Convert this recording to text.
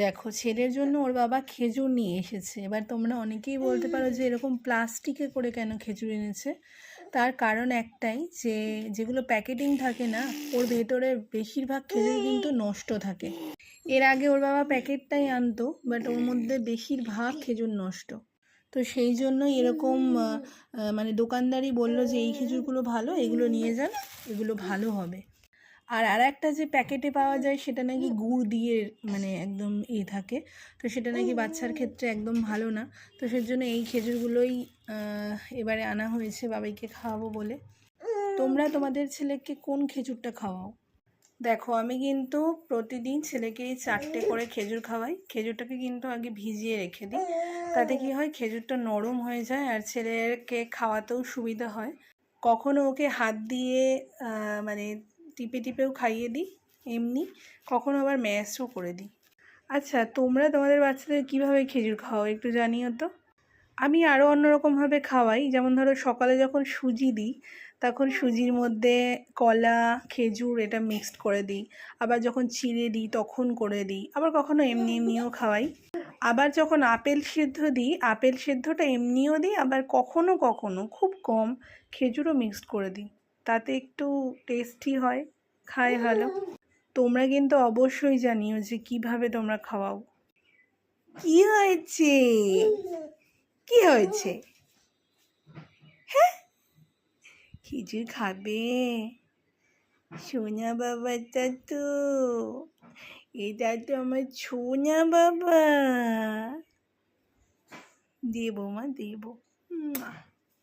দেখো, ছেলের জন্য ওর বাবা খেজুর নিয়ে এসেছে। এবার তোমরা অনেকেই বলতে পারো যে এরকম প্লাস্টিকে করে কেন খেজুর এনেছে। তার কারণ একটাই, যে যেগুলো প্যাকেটিং থাকে না, ওর ভেতরে বেশিরভাগ খেজুর কিন্তু নষ্ট থাকে। এর আগে ওর বাবা প্যাকেটটাই আনতো, বাট ওর মধ্যে বেশিরভাগ খেজুর নষ্ট। তো সেই জন্যই এরকম মানে দোকানদারই বললো যে এই খেজুরগুলো ভালো, এগুলো নিয়ে যান, এগুলো ভালো হবে। আর একটা যে প্যাকেটে পাওয়া যায় সেটা নাকি গুড় দিয়ে মানে একদম থাকে, তো সেটা নাকি বাচ্চার ক্ষেত্রে একদম ভালো না। তো সেজন্য এই খেজুরগুলোই এবারে আনা হয়েছে বাবাইকে খাওয়াবো বলে। তোমরা তোমাদের ছেলেকে কোন খেজুরটা খাওয়াও? দেখো, আমি কিন্তু প্রতিদিন ছেলেকে 4টে করে খেজুর খাওয়াই। খেজুরটাকে কিন্তু আগে ভিজিয়ে রেখে দিই, তাতে কি হয় খেজুরটা নরম হয়ে যায় আর ছেলেকে খাওয়াতেও সুবিধা হয়। কখনো ওকে হাত দিয়ে মানে টিপে টিপেও খাইয়ে দিই এমনি, কখনো আবার ম্যাশও করে দিই। আচ্ছা, তোমরা তোমাদের বাচ্চাদের কীভাবে খেজুর খাওয়াও একটু জানিও তো। আমি আরও অন্যরকমভাবে খাওয়াই, যেমন ধরো সকালে যখন সুজি দিই তখন সুজির মধ্যে কলা, খেজুর এটা মিক্সড করে দিই। আবার যখন চিড়ে দিই তখন করে দিই, আবার কখনো এমনি এমনিও খাওয়াই। আবার যখন আপেল সেদ্ধ দিই, আপেল সেদ্ধটা এমনিও দিই, আবার কখনো কখনো খুব কম খেজুরও মিক্সড করে দিই, তাতে একটু টেস্টি হয়, খায় ভালো। তোমরা কিন্তু অবশ্যই জানিও যে কিভাবে তোমরা খাওয়াও। কি হয়েছে? কি হয়েছে? হ্যাঁ, খেজুর খাবে? সোনা বাবাটা তো, এটা তো আমার সোনা বাবা। দেবো মা, দেবো।